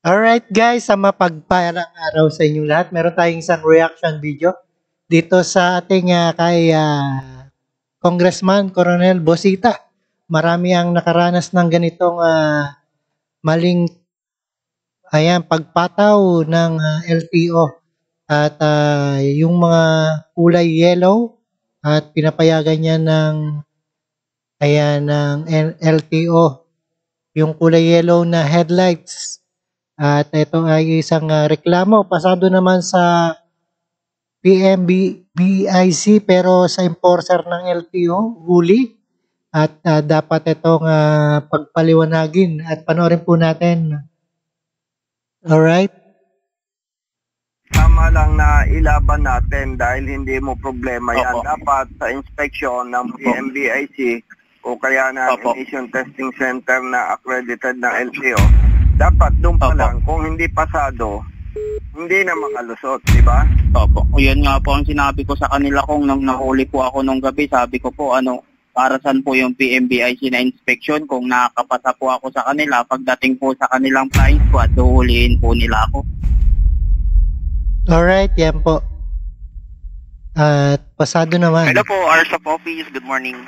Alright guys, sa mapagpalang araw sa inyong lahat. Meron tayong isang reaction video dito sa ating Congressman Coronel Bosita. Marami ang nakaranas ng ganitong maling pagpataw ng LTO at yung mga kulay yellow at pinapayagan niya ng LTO yung kulay yellow na headlights. At ito ay isang reklamo pasado naman sa PMBIC pero sa enforcer ng LTO, huli. At dapat itong pagpaliwanagin at panoorin po natin. Alright? Tama lang na ilaban natin dahil hindi mo problema yan. Opo. Dapat sa inspection ng PMBIC o kaya ng Opo. Emission Testing Center na accredited ng LTO, dapat doon pa Opo. lang, kung hindi pasado, hindi na makalusot, di ba? Opo. Yun nga po ang sinabi ko sa kanila kung nang nahuli po ako nung gabi. Sabi ko po para saan po yung PMBIC na inspection kung nakakapasa po ako sa kanila. Pagdating po sa kanilang flying squad, huhulihin po nila ako. Alright, yan po. At pasado naman. Hello po, RSOP Office. Good morning.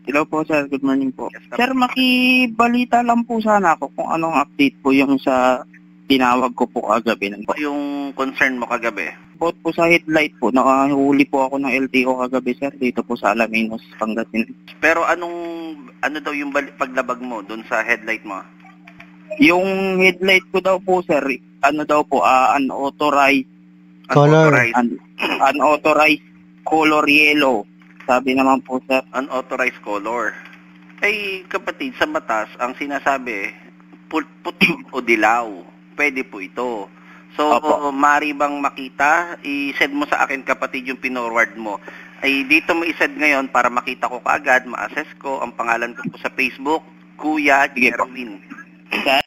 Hello po sir, good morning po. Yes, Sir, makibalita lang po sana ako kung anong update po yung sa tinawag ko po kagabi. Yung concern mo kagabi? About po sa headlight po, nakahuli po ako ng LTO kagabi sir, dito po sa Alaminos, Pangasinan. Pero ano daw yung paglabag mo doon sa headlight mo? Yung headlight ko daw po sir, unauthorized Color. unauthorized color yellow. Sabi naman po sir. Unauthorized color. Ay kapatid, sa batas, ang sinasabi, puti o dilaw. Pwede po ito. So, Opo. mari bang makita? I-send mo sa akin kapatid yung pinorward mo. Ay dito mo i-send ngayon para makita ko kaagad, ma-assess ko. Ang pangalan ko po sa Facebook, Kuya Sige po. Jerwin. Sir?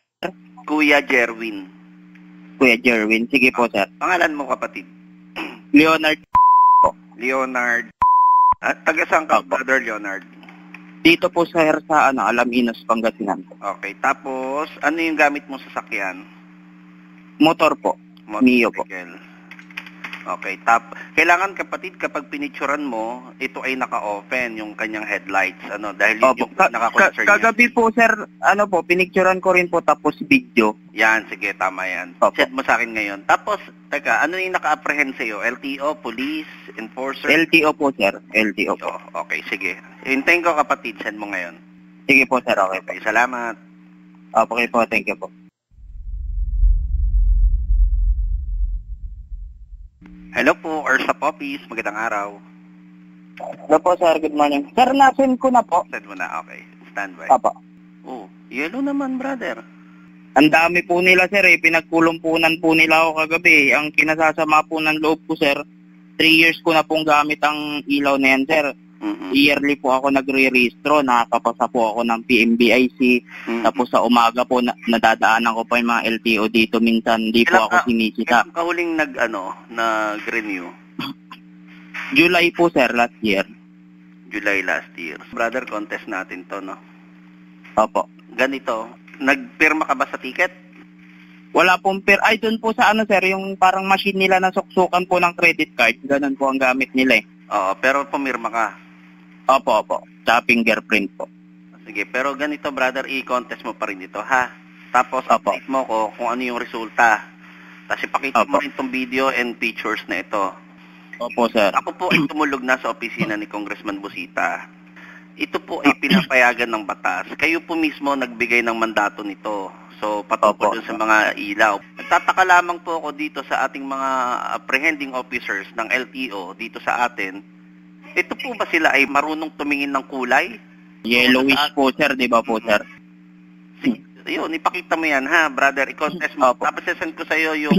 Kuya Jerwin. Kuya Jerwin. Sige po sir. Pangalan mo kapatid? Leonard. Leonard. At taga saan ka, Opo. Brother Leonard? Dito po sir sa Alaminos, Pangasinan. Okay, tapos ano yung gamit mo sa sakyan? Motor po. Mio po. Motorcycle. Okay, kailangan kapatid kapag pinicturan mo, ito ay naka-open yung kanyang headlights, dahil yun Opo. yung naka-concern niya. Kagabi po sir, pinicturean ko rin po tapos video. Yan, sige, tama yan. Opo. Set mo sa akin ngayon. Tapos, teka, ano yung naka-apprehend sa'yo? LTO, police, enforcer? LTO po sir, LTO po. Okay, sige. Hintayin ko kapatid, send mo ngayon. Sige po sir, okay po. Okay, salamat. Okay po, thank you po. Hello po, Ursa Poppies. Magandang araw. Hello po sir, good morning. Sir, nasin ko na po. Send mo na, okay. Standby. Apo. Oh, yellow naman, brother. Ang dami po nila sir pinagkulumpunan po nila ako kagabi. Ang kinasasama po ng loob ko sir, 3 years ko na pong gamit ang ilaw na yan sir. Yearly po ako nagre-rehistro, nakakapasa po ako ng PMBIC. Tapos sa umaga po nadadaanan ko pa yung mga LTO dito minsan, hindi po ako sinisita. Kailan ka huling nag-renew? July po sir, last year. July last year. Brother, contest natin to, no? Opo. Ganito, nagpirma ka ba sa ticket? Wala pong ay doon po sa sir, yung parang machine nila na suksukan po ng credit card, ganun po ang gamit nila eh. Oo, pero pumirma ka. Opo. Sa fingerprint po. Sige, pero ganito brother, i-contest mo pa rin dito, ha? Tapos Opo. update mo ko kung ano yung resulta. Tapos ipakita mo Opo. rin itong video and pictures na ito. Opo sir. Ako po ay tumulog na sa opisina ni Congressman Bosita. Ito po ay pinapayagan ng batas. Kayo po mismo nagbigay ng mandato nito. So, patungkol Opo. dun sa mga ilaw. Nagtataka lamang po ako dito sa ating mga apprehending officers ng LTO dito sa atin. Ito po ba sila ay marunong tumingin ng kulay? Yellowish po sir, di ba po sir? Yun, ipakita mo yan ha, brother. I-contest mo. Opo. Tapos send ko sa'yo yung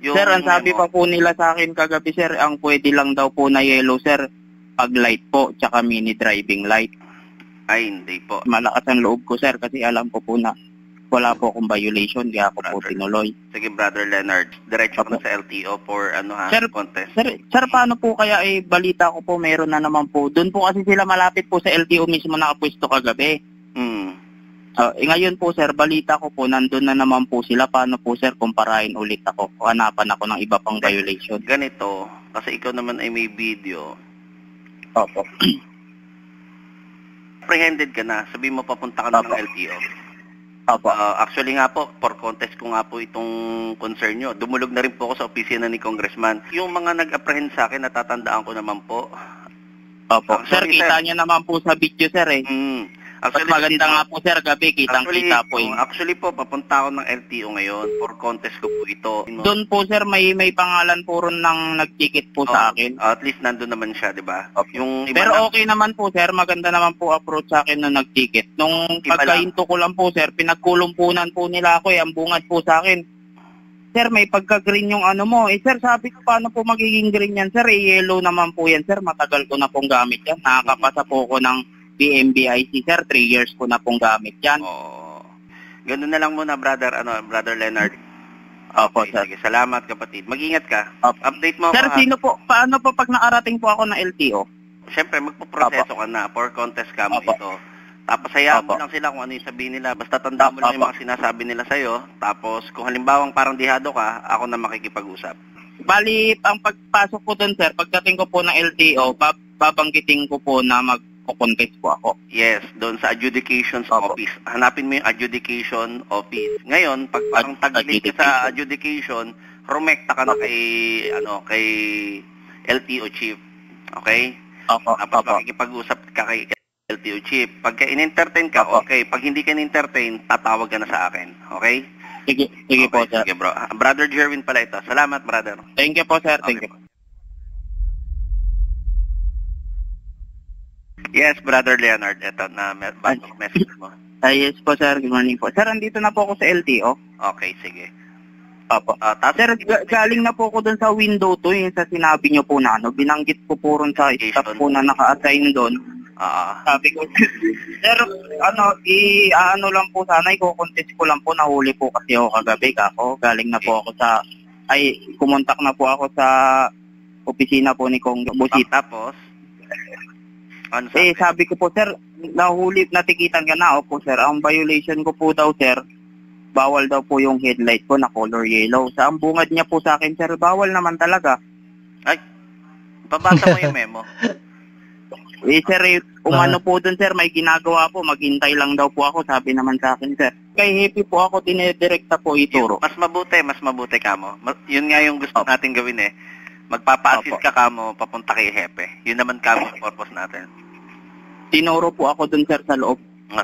yung Sir, ang sabi memo. pa po nila sa akin kagabi sir, ang pwede lang daw po na yellow sir, pag light po, tsaka mini driving light. Ay, hindi po. Malakas ang loob ko sir, kasi alam ko po na wala po akong violation, kaya ako po Brother. tinuloy. Sige, brother Leonard. Diretso ko Opo. na sa LTO for Sir, contest. Sir, paano po kaya balita ko po meron na naman po. Doon po kasi sila malapit po sa LTO mismo nakapwesto kagabi. Ngayon po sir, balita ko po, nandun na naman po sila. Paano po sir, kumparain ulit ako? O hanapan ako ng iba pang violation? Ganito, kasi ikaw naman ay may video. Opo. Apprehended ka na, sabi mo papunta ka na ng LTO. Opo. Actually nga po, for contest ko nga po itong concern nyo. Dumulog na rin po ako sa opisina ni Congressman. Yung mga nag-apprehend sa akin, natatandaan ko naman po. Opo. Sir, kita nyo naman po sa video sir eh. Actually, maganda nga po sir, gabi, kitang-kita po eh. Actually po, papunta ako ng LTO ngayon. For contest ko po ito. Doon po sir, may pangalan po ron ng nag-ticket po sa akin. At least nandun naman siya, di ba? Okay. Yung iba Pero okay naman po sir, maganda naman po approach sa akin nung nag-ticket. Nung pagkahinto ko lang po sir, pinagkulumpunan po nila ako eh, ang bungad po sa akin. Sir, may pagka-green yung ano mo. Sir, sabi ko, paano po magiging green yan? Sir, yellow naman po yan, sir. Matagal ko na pong gamit yan. Nakakapasa po ko ng PMBIC, sir. 3 years ko na pong gamit yan. Ganun na lang muna, brother Leonard. Opo, Okay, sir. sige, salamat kapatid. Mag-ingat ka. Opo. Update mo Sir, ako. sino po, paano po pag nakarating po ako ng LTO? Siyempre, magpo-proseso ka na. For contest ka mo Opo. ito. Tapos hayaan mo Opo. lang sila kung ano yung sabihin nila. Basta tandaan mo lang yung mga sinasabi nila sa'yo. Tapos kung halimbawang parang dihado ka, ako na makikipag-usap. Bali, ang pagpasok ko dun, sir, pagdating ko po ng LTO, babanggitin ko po na magpo-contest po ako. Yes, doon sa adjudications Opo. office. Hanapin mo yung adjudication office. Ngayon, pag parang taglit ka sa adjudication, rumekta ka na kay LTO chief. Okay? Opo, Tapos opo. makikipag-usap ka kay LTO chief. Pagka in-entertain ka, Opo. okay. Pag hindi ka in-entertain, tatawag ka na sa akin. Okay? Sige po, Okay, sir. sige, bro. Brother Jerwin pala ito. Salamat, brother. Thank you po, sir. Thank Okay. you. Yes, brother Leonard. Ito na message mo. Yes po, sir. Good morning po. Sir, andito na po ako sa LTO. Okay, sige. Opo. Sir, galing na po ako dun sa window to, yung sa sinabi niyo po na binanggit ko po ron sa staff po na naka-assign doon. Sabi ko, sir, ano lang po sana, i-contest ko lang po, nahuli po kasi ako kagabi ako. Galing na po ako kumontak na po ako sa opisina po ni Kong Busita. Tapos, ano sabi? Sabi ko po, sir, nahuli, natikitan ka na. Opo, sir, ang violation ko po daw, sir, bawal daw po yung headlight ko na color yellow. Sa ang bungad niya po sa akin, sir, bawal naman talaga. Ay, babasa mo yung memo. Sir, umano po dun, sir, may ginagawa po, maghintay lang daw po ako, sabi naman sa akin, sir. Kay Happy po ako, dinedirekta po ituro. Mas mabuti ka mo. Yun nga yung gusto natin gawin eh. Magpapa-assist ka mo, papunta kay Hepe. Yun naman kamo purpose natin. Tinuro po ako dun, sir, sa loob.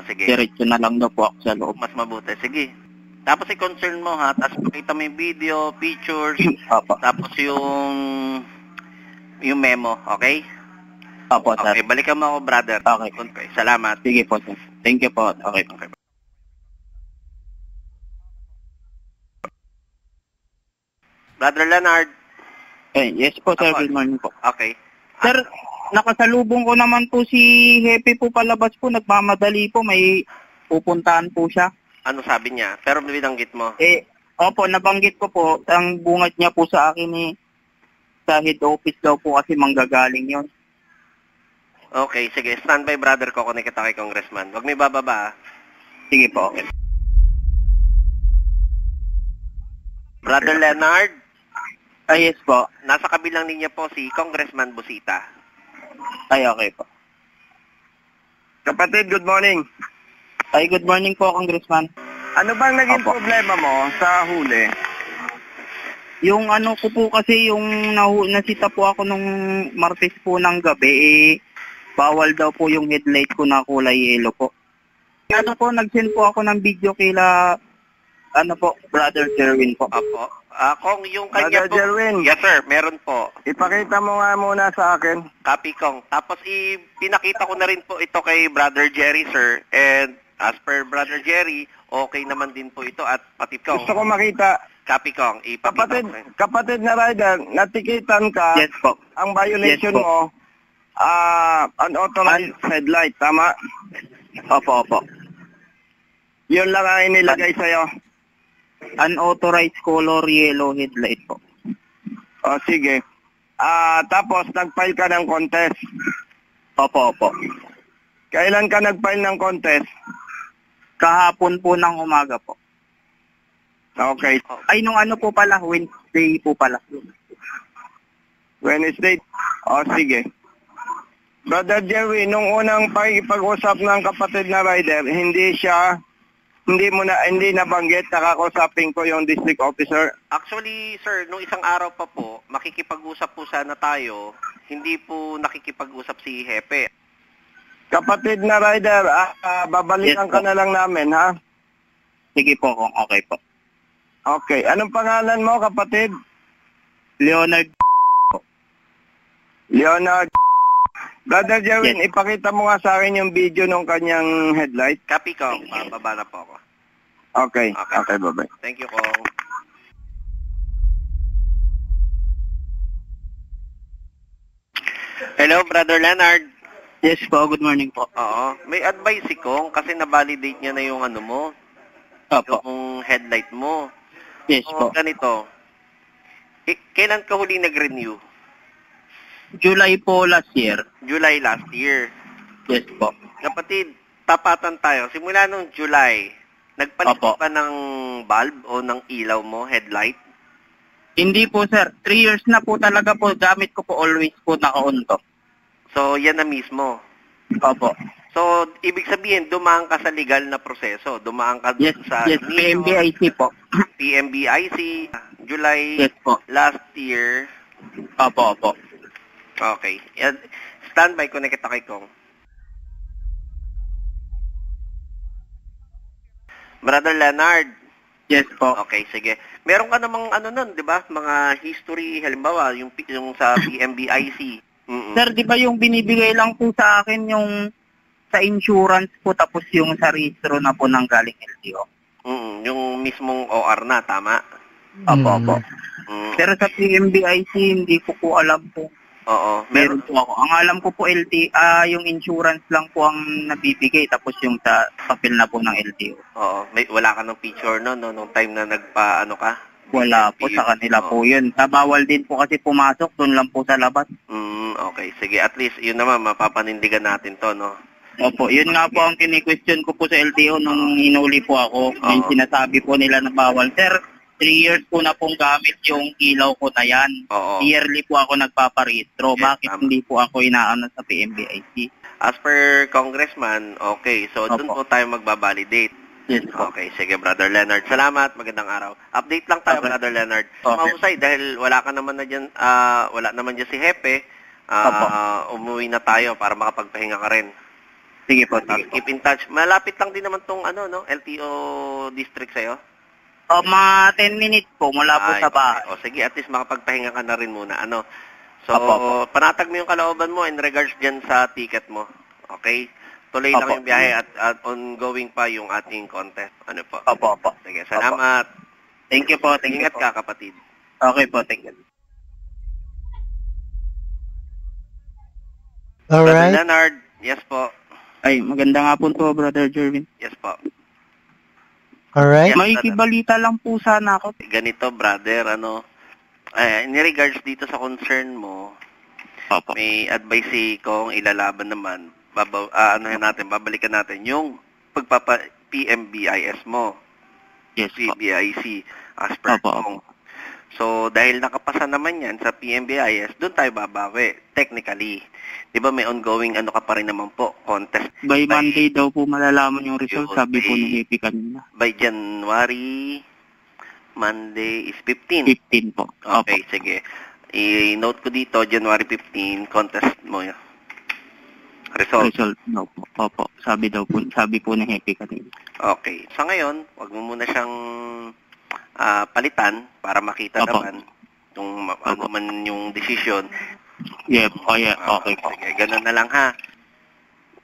Sige. Diretso na lang daw po ako sa loob. Mas mabuti. Sige. Tapos i-concern mo ha, tapos pakita mo yung video, pictures, Opo. tapos yung memo, okay? Opo, sir. Okay, balikan mo ako, brother. Okay. Salamat. Sige po, sir. Thank you po. Okay. Brother Leonard. Yes po, sir. Good morning po. Okay. Sir, nakasalubong ko naman po si Happy po palabas po. Nagmamadali po. May pupuntahan po siya. Ano sabi niya? Pero binanggit mo. Opo, nabanggit ko po. Ang bungad niya po sa akin sa head office daw po kasi manggagaling yon. Okay, sige. Standby, brother ko. Kunin kita kay Congressman. Huwag may bababa. Sige po, okay. Brother Leonard. Yes po. Nasa kabilang linya po si Congressman Busita. Okay po. Kapatid, good morning. Good morning po, Congressman. Ano bang naging Opo. problema mo sa huli? Yung ano ko po kasi, yung nasita po ako nung Martes po ng gabi, bawal daw po yung headlight ko na kulay yellow po. Ano po, nag-send po ako ng video kila, Brother Jerwin po. Opo. Kung yung kanya Brother po... Jerwin. Yes, sir. Meron po. Ipakita mo nga muna sa akin. Copy Kong. Tapos pinakita ko na rin po ito kay Brother Jerry, sir. And as per Brother Jerry, okay naman din po ito at pati Kong. Gusto ko makita. Copy Kong. Ipakita ko. Kapatid na rider, natikitan ka. Yes po. Ang violation Yes po. mo, unauthorized headlight, tama? Opo. Yun lang ang inilagay sa'yo. Unauthorized color yellow headlight po. O, sige. Tapos, nag-file ka ng contest. Opo. Kailan ka nag-file ng contest? Kahapon po ng umaga po. Okay. Ay, nung ano po pala, Wednesday po pala. Wednesday? O, sige. Brother Jerry, nung unang pakikipag-usap ng kapatid na rider, hindi nabanggit, nakakausapin ko yung district officer. Actually, sir, nung isang araw pa po, makikipag-usap po sana tayo, hindi po nakikipag-usap si Hepe. Kapatid na rider, babalikan Yes, ka na lang namin, ha? Sige po kung okay po. Okay. Anong pangalan mo, kapatid? Leonard. Leonard. Brother Jerwin, Yes. ipakita mo nga sa akin yung video ng kanyang headlight. Copy, Kong. Bababa na po ako. Okay. Okay. Okay, bye-bye. Thank you, Kong. Hello, Brother Leonard. Yes po, good morning po. Oo. May advice si Kong kasi na-validate niya na yung ano mo, Opo. yung headlight mo. Yes So, po. ganito. Kailan ka huli nag-renew? July po last year. July last year. Yes po. Kapatid, tapatan tayo. Simula nung July, nagpalit Opo. ka pa ng bulb o ng ilaw mo, headlight? Hindi po sir, 3 years na po talaga po, gamit ko po always po naka-on to. So, yan na mismo. Opo. So, ibig sabihin, dumaan ka sa legal na proseso. Dumaan ka Yes, sa yes, NIO, PMBIC po. PMBIC, July Yes po. last year. Opo, opo. Okay. Yan. Standby ko na kita kay Kong. Brother Leonard. Yes po. Okay, sige. Meron ka namang ano nun, di ba? Mga history, halimbawa, yung sa PMBIC. Sir, di ba yung binibigay lang po sa akin yung sa insurance po tapos yung sa registro na po ng galing LTO? Yung mismong OR na, tama? Opo, opo. Mm. Pero sa PMBIC, hindi ko po alam po. Oo. Meron po ako. Ang alam ko po yung insurance lang po ang nabibigay tapos yung sa papel na po ng LTO. Oo. Wala ka ng picture no, nung time na nagpa-ano ka? Wala po sa kanila po yun. Bawal din po kasi pumasok, doon lang po sa labas. Okay. Sige, at least yun naman, mapapanindigan natin to, no? Opo, yun nga po ang kini-question ko po sa LTO nung hinuli po ako. Yung sinasabi po nila na bawal. Sir, 3 years po na pong gamit yung ilaw ko na yan. Oo. Yearly po ako nagpaparehistro. Yes, Bakit tama. hindi po ako inaano sa PMBIC? As per Congressman, okay. So, doon Opo. po tayo magbabalidate. Yes po. Okay, sige, Brother Leonard. Salamat. Magandang araw. Update lang tayo, Okay. Brother Leonard. Okay. Mahusay dahil wala ka naman na dyan, wala naman dyan si Hepe. Opo. Umuwi na tayo para makapagpahinga ka rin. Sige po, sige po. Keep in touch. Malapit lang din naman tong LTO district sa'yo. Mga 10 minutes po mula po Ay, sa bahay. okay. O sige, at least makapagpahinga ka na rin muna. So, Opo. panatag mo yung kalooban mo in regards dyan sa ticket mo. Okay? Tuloy lang Opo. yung biyahe at ongoing pa yung ating contest. Ano po? Opo, opo. Sige, salamat. Thank you po, thank you Ingat po. ka, kapatid. Okay po, thank you. Brother Alright. Leonard, yes po. Ay, maganda nga po to, Brother Jervin. Yes po. Alright. Yes, May brother. kibalita lang po sana ako. Ganito, brother, in regards dito sa concern mo, Opo. may advice kong ilalaban naman, babalikan natin yung PMBIS mo, Yes po. PBIC, as per Opo, kong. So, dahil nakapasa naman yan sa PMBIS, doon tayo babawi, technically. Di ba may ongoing ka pa rin naman po, contest. By Monday daw po malalaman yung result, Yun, sabi po by- ni Happy kanina. By January, Monday is 15. 15 po. Okay, sige. I-note ko dito, January 15, contest mo yun. Result. Result no po. Opo. Sabi po ni Happy kanina. Okay. Sa ngayon, wag mo muna siyang palitan para makita Opo. naman kung ano man yung decision. Yep. Oh, yeah. Okay po. Sige, ganun na lang ha.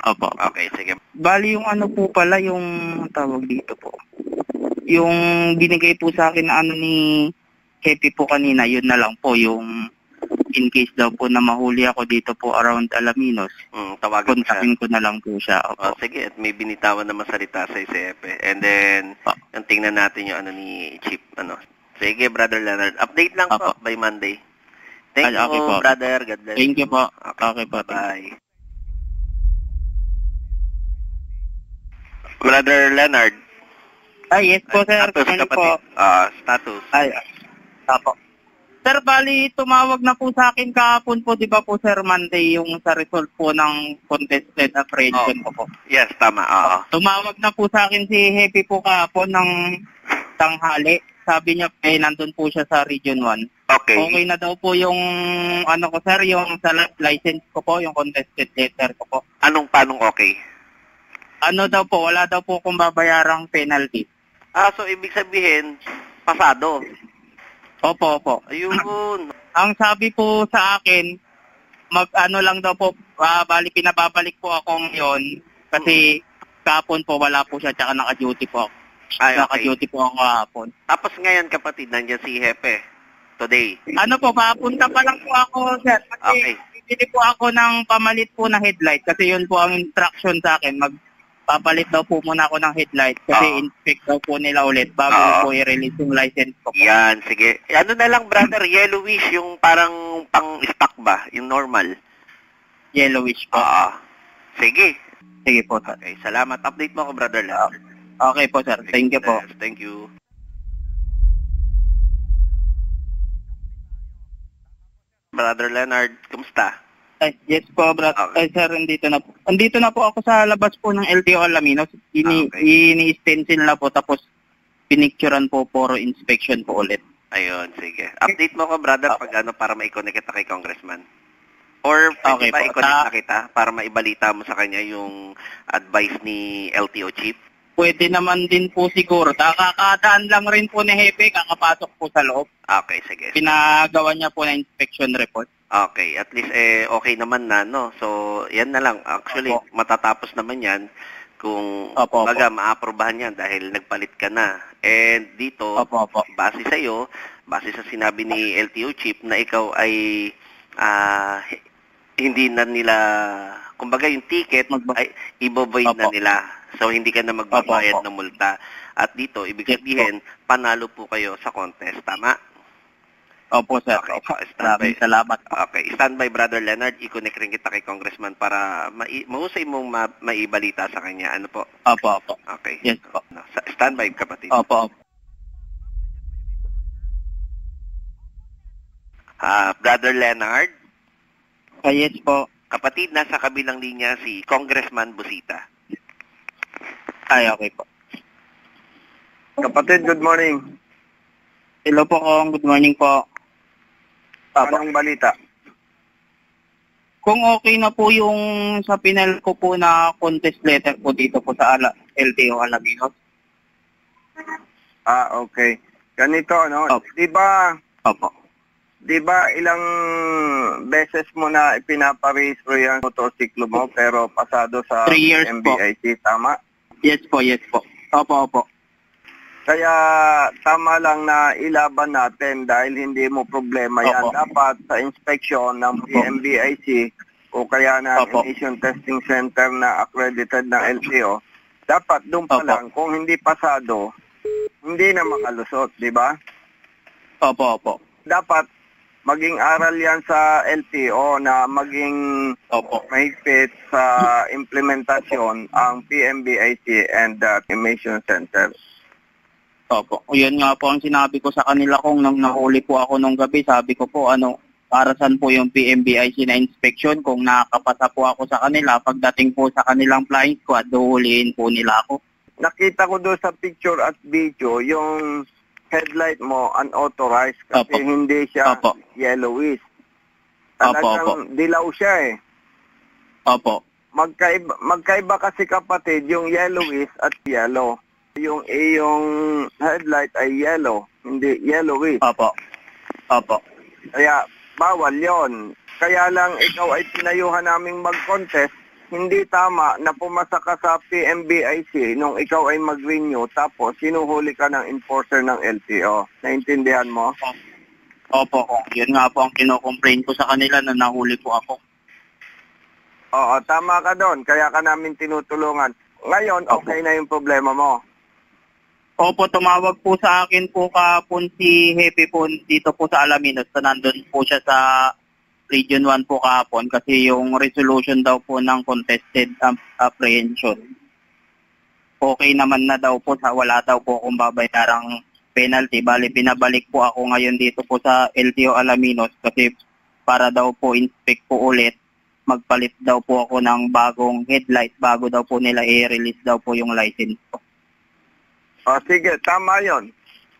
Opo. Okay, sige. Bali yung ano po pala, yung tawag dito po. Yung binigay po sa akin na ni Happy po kanina, yun na lang po. Yung in case daw po na mahuli ako dito po around Alaminos, Tawagan mo siya. kontakin ko na lang po siya. Opo. Sige, at may binitawan na masalita sa ICF. And then, yung tingnan natin yung ni Chief. Sige, Brother Leonard. Update lang po Opo. by Monday. Thank you, Okay po. brother. God bless. Thank you po. Okay, Okay po. Thank you. bye. Brother Leonard. Ay, yes po, sir. Status, Ano kapatid. po? Status. Ay, apo. Sir, bali, tumawag na po sa akin kahapon po, di ba po, Sir, Monday, yung sa result po ng contested apprehension ko po. Yes, tama. Oo. Tumawag na po sa akin si Happy po kahapon ng tanghali. Sabi niya, nandun po siya sa Region 1. Okay. Okay na daw po yung, ano ko, sir, yung sa license ko po, yung contested letter ko po. Paanong okay? Ano daw po, wala daw po kung babayarang penalty. So ibig sabihin, pasado. Opo. Ayun. Ang sabi po sa akin, mag-ano lang daw po, bali pinababalik po ako ngayon kasi kahapon po wala po siya, tsaka naka-duty po ako. Ay, okay. Naka-duty po ako kahapon. Tapos ngayon, kapatid, nandiyan si Hepe. Today. Ano po, papunta pa lang po ako, sir. Kasi bibili po ako ng pamalit po na headlight kasi yun po ang instruction sa akin. Magpapalit daw po muna ako ng headlight kasi inspect daw po nila ulit bago po i-release yung license ko po. Yan, sige. Ano na lang, brother, yellowish, yung parang pang-stock ba? Yung normal? Yellowish po. Sige. Sige po, sir. Okay, salamat. Update mo ako, brother Leonard. Okay po, sir. Thank you po. Yes, thank you. Brother Leonard, kumusta? Ay, yes po, brother. Okay. Ay, sir, andito na po ako sa labas po ng LTO Alaminos. Ini-stencil na po, tapos pinicturean po for inspection po ulit. Ayun, sige. Update mo ko, brother, para ma-connect kita kay Congressman. Or pwede ba i-connect na kita para maibalita mo sa kanya yung advice ni LTO Chief? Pwede naman din po siguro. Kakadaan lang rin po ni Hepe, kakapasok po sa loob. Okay, sige. Pinagawa niya po na inspection report. Okay, at least okay naman na, no? So, yan na lang. Actually, matatapos naman yan kung maaprobahan yan dahil nagpalit ka na. And dito, base sa'yo, base sa sinabi ni LTO Chief na ikaw ay hindi na nila, kumbaga yung ticket ay ibovoid na nila. So, hindi ka na magbabayad ng multa. At dito, ibig sabihin, panalo po kayo sa contest. Tama? Opo, sir. Okay, Maraming salamat. Okay, standby, Brother Leonard. I-connect rin kita kay Congressman para mahusay mong maibalita sa kanya. Ano po? Opo. Okay. Yes po. Standby, kapatid. Opo. Brother Leonard? Yes po. Kapatid, nasa kabilang linya si Congressman Busita. Ay, okay po. Kapatid, good morning. Hello po, Kong. Good morning po. Anong balita? Kung okay na po yung sa pinal ko po na contest letter po dito po sa LTO Alaminos. Okay. Ganito, no? Opo. Di ba ilang beses mo na ipinaparehistro yung motorsiklo mo pero pasado sa 3 years MBIC, tama? Yes po. Opo. Kaya tama lang na ilaban natin dahil hindi mo problema yan. Dapat sa inspection ng PMBIC o kaya ng Emission Testing Center na accredited ng LTO, dapat doon pa lang, kung hindi pasado, hindi na makalusot, di ba? Opo. Dapat maging aral yan sa LTO na maging mahigpit sa implementasyon ang PMBIC and the Emission Center. Opo. Yun nga po ang sinabi ko sa kanila kung nang nahuli po ako nung gabi. Sabi ko po, para saan po yung PMBIC na inspection kung nakakapasa po ako sa kanila. Pagdating po sa kanilang flying squad, huhulihin po nila ako. Nakita ko doon sa picture at video yung headlight mo unauthorized kasi hindi siya yellowish. Talagang dilaw siya eh. Opo. Magkaiba kasi kapatid yung yellowish at yellow. Yung headlight ay yellow, hindi yellowish. Opo. Kaya bawal yon. Kaya lang ikaw ay pinayuhan naming mag-contest. Hindi tama na pumasa ka sa PMBIC nung ikaw ay mag-renew tapos sinuhuli ka ng enforcer ng LTO. Naintindihan mo? Opo. Yun nga po ang kino-complain ko sa kanila na nahuli po ako. Oo, tama ka doon. Kaya ka namin tinutulungan. Ngayon, okay na yung problema mo. Opo, tumawag po sa akin po kahapon si Hepe po dito po sa Alaminos. Nandun po siya sa Region 1 po kahapon kasi yung resolution daw po ng contested apprehension. okay naman na daw po, wala daw po akong babayarang penalty. Bali, binabalik po ako ngayon dito po sa LTO Alaminos kasi para daw po inspect po ulit, magpalit daw po ako ng bagong headlight bago daw po nila i-release daw po yung license ko. Sige, tama yon.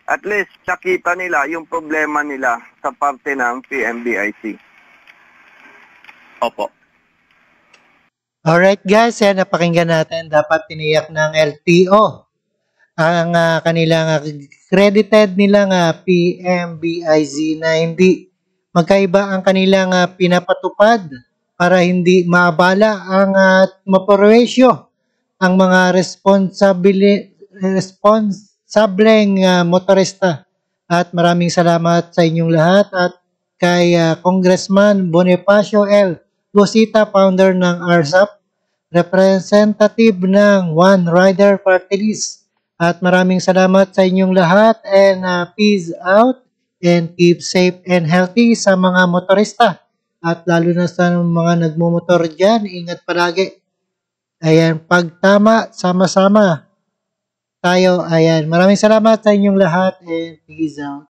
At least nakita nila yung problema nila sa parte ng PMBIC. Opo. Alright guys, yan napakinggan natin. Dapat tiniyak ng LTO ang kanilang credited nilang PMBIC na hindi magkaiba ang kanilang pinapatupad para hindi maabala ang maporwesyo ang mga responsableng motorista. At maraming salamat sa inyong lahat at kay Congressman Bonifacio L. Lucita, founder ng RSAP, representative ng One Rider Party List. At maraming salamat sa inyong lahat and peace out and keep safe and healthy sa mga motorista. At lalo na sa mga nagmumotor dyan, ingat palagi. Ayan, pagtama, sama-sama tayo. Ayan, maraming salamat sa inyong lahat and peace out.